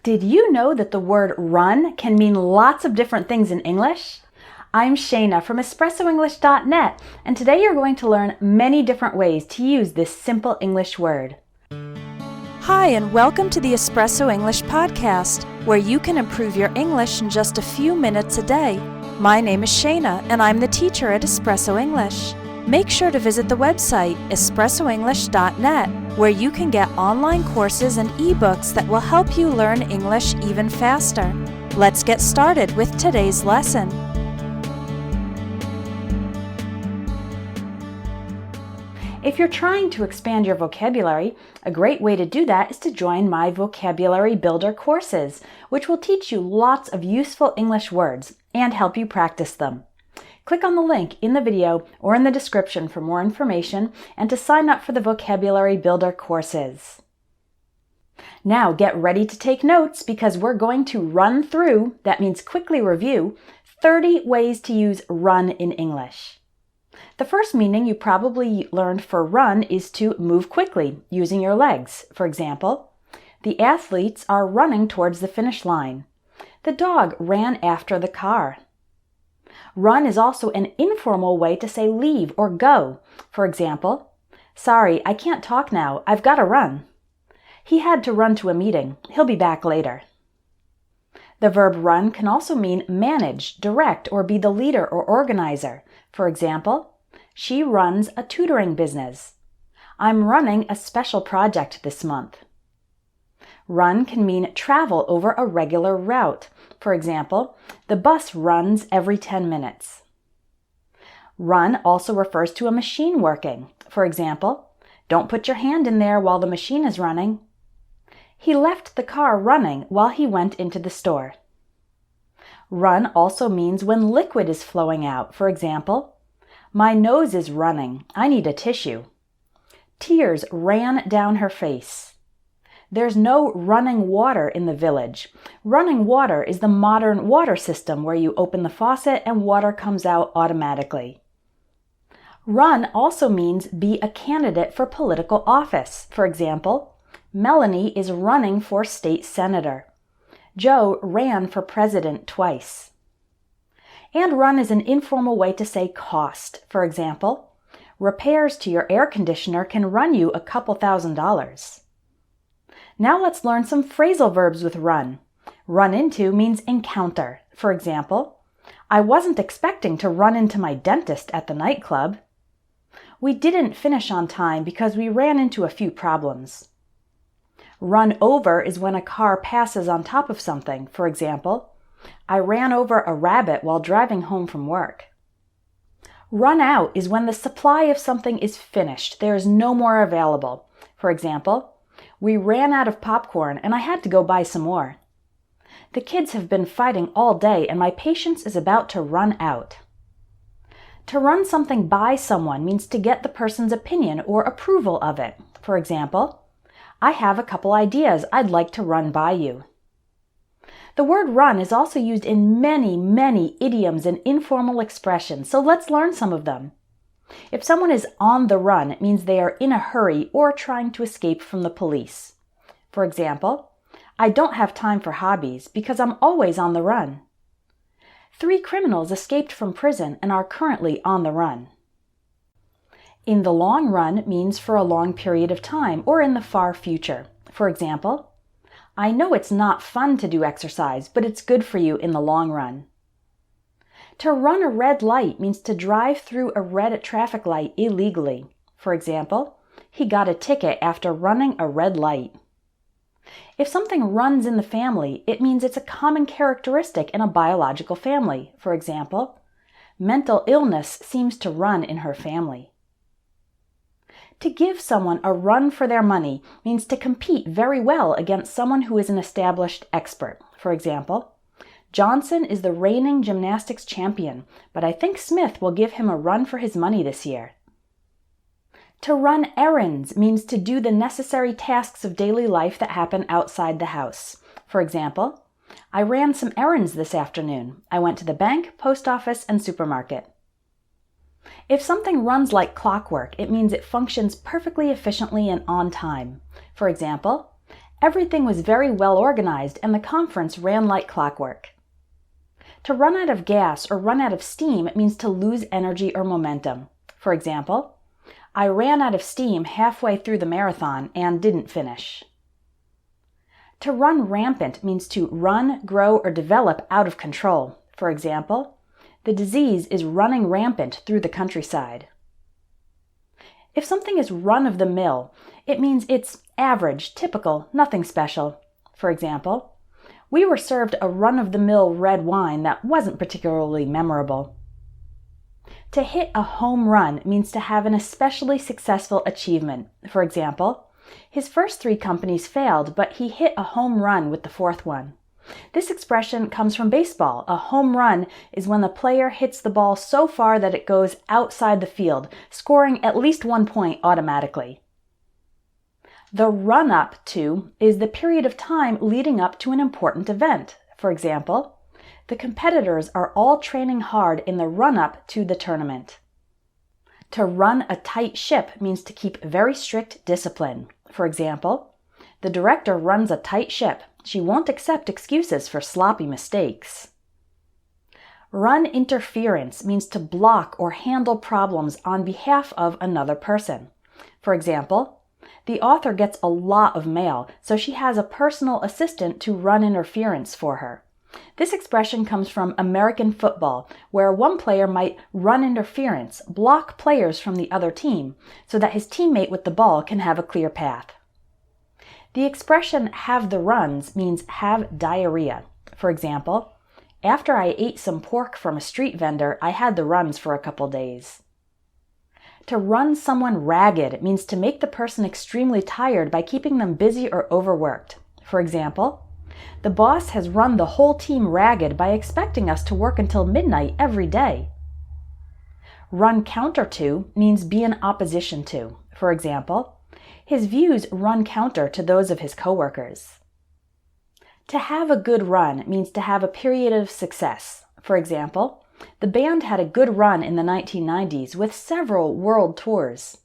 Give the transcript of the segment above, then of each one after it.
Did you know that the word run can mean lots of different things in English? I'm Shayna from EspressoEnglish.net, and today you're going to learn many different ways to use this simple English word. Hi, and welcome to the Espresso English podcast, where you can improve your English in just a few minutes a day. My name is Shayna, and I'm the teacher at Espresso English. Make sure to visit the website EspressoEnglish.net, where you can get online courses and ebooks that will help you learn English even faster. Let's get started with today's lesson. If you're trying to expand your vocabulary, a great way to do that is to join my Vocabulary Builder courses, which will teach you lots of useful English words and help you practice them. Click on the link in the video or in the description for more information and to sign up for the Vocabulary Builder courses. Now get ready to take notes because we're going to run through, that means quickly review, 30 ways to use run in English. The first meaning you probably learned for run is to move quickly using your legs. For example, the athletes are running towards the finish line. The dog ran after the car. Run is also an informal way to say leave or go. For example, sorry, I can't talk now. I've got to run. He had to run to a meeting. He'll be back later. The verb run can also mean manage, direct, or be the leader or organizer. For example, she runs a tutoring business. I'm running a special project this month. Run can mean travel over a regular route. For example, the bus runs every 10 minutes. Run also refers to a machine working. For example, don't put your hand in there while the machine is running. He left the car running while he went into the store. Run also means when liquid is flowing out. For example, my nose is running. I need a tissue. Tears ran down her face. There's no running water in the village. Running water is the modern water system where you open the faucet and water comes out automatically. Run also means be a candidate for political office. For example, Melanie is running for state senator. Joe ran for president twice. And run is an informal way to say cost. For example, repairs to your air conditioner can run you a couple $1,000s. Now let's learn some phrasal verbs with run. Run into means encounter. For example, I wasn't expecting to run into my dentist at the nightclub. We didn't finish on time because we ran into a few problems. Run over is when a car passes on top of something. For example, I ran over a rabbit while driving home from work. Run out is when the supply of something is finished. There is no more available. For example, we ran out of popcorn and I had to go buy some more. The kids have been fighting all day and my patience is about to run out. To run something by someone means to get the person's opinion or approval of it. For example, I have a couple ideas I'd like to run by you. The word run is also used in many idioms and informal expressions, so let's learn some of them. If someone is on the run, it means they are in a hurry or trying to escape from the police. For example, I don't have time for hobbies because I'm always on the run. 3 criminals escaped from prison and are currently on the run. In the long run means for a long period of time or in the far future. For example, I know it's not fun to do exercise, but it's good for you in the long run. To run a red light means to drive through a red traffic light illegally. For example, he got a ticket after running a red light. If something runs in the family, it means it's a common characteristic in a biological family. For example, mental illness seems to run in her family. To give someone a run for their money means to compete very well against someone who is an established expert. For example, Johnson is the reigning gymnastics champion, but I think Smith will give him a run for his money this year. To run errands means to do the necessary tasks of daily life that happen outside the house. For example, I ran some errands this afternoon. I went to the bank, post office, and supermarket. If something runs like clockwork, it means it functions perfectly efficiently and on time. For example, Everything was very well organized and the conference ran like clockwork. To run out of gas or run out of steam means to lose energy or momentum. For example, I ran out of steam halfway through the marathon and didn't finish. To run rampant means to run, grow, or develop out of control. For example, the disease is running rampant through the countryside. If something is run-of-the-mill, it means it's average, typical, nothing special. For example, we were served a run-of-the-mill red wine that wasn't particularly memorable. To hit a home run means to have an especially successful achievement. For example, his first 3 companies failed, but he hit a home run with the 4th one. This expression comes from baseball. A home run is when the player hits the ball so far that it goes outside the field, scoring at least 1 point automatically. The run-up to is the period of time leading up to an important event. For example, the competitors are all training hard in the run-up to the tournament. To run a tight ship means to keep very strict discipline. For example, the director runs a tight ship. She won't accept excuses for sloppy mistakes. Run interference means to block or handle problems on behalf of another person. For example, the author gets a lot of mail, so she has a personal assistant to run interference for her. This expression comes from American football, where one player might run interference, block players from the other team, so that his teammate with the ball can have a clear path. The expression have the runs means have diarrhea. For example, after I ate some pork from a street vendor, I had the runs for a couple days. To run someone ragged means to make the person extremely tired by keeping them busy or overworked. For example, the boss has run the whole team ragged by expecting us to work until midnight every day. Run counter to means be in opposition to. For example, his views run counter to those of his coworkers. To have a good run means to have a period of success. For example, the band had a good run in the 1990s with several world tours.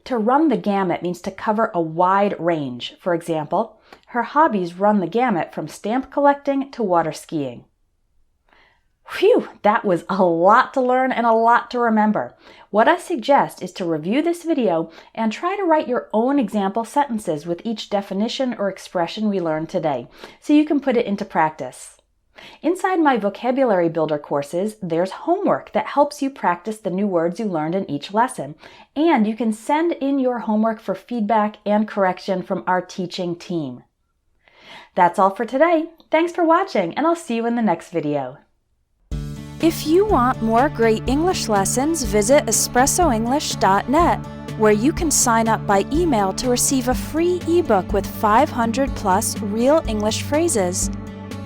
To run the gamut means to cover a wide range. For example, her hobbies run the gamut from stamp collecting to water skiing. Phew, that was a lot to learn and a lot to remember. What I suggest is to review this video and try to write your own example sentences with each definition or expression we learned today, so you can put it into practice. Inside my vocabulary builder courses, there's homework that helps you practice the new words you learned in each lesson, and you can send in your homework for feedback and correction from our teaching team. That's all for today. Thanks for watching, and I'll see you in the next video. If you want more great English lessons, visit espressoenglish.net, where you can sign up by email to receive a free ebook with 500 plus real English phrases.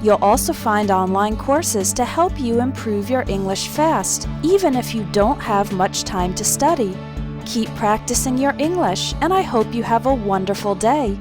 You'll also find online courses to help you improve your English fast, even if you don't have much time to study. Keep practicing your English, and I hope you have a wonderful day.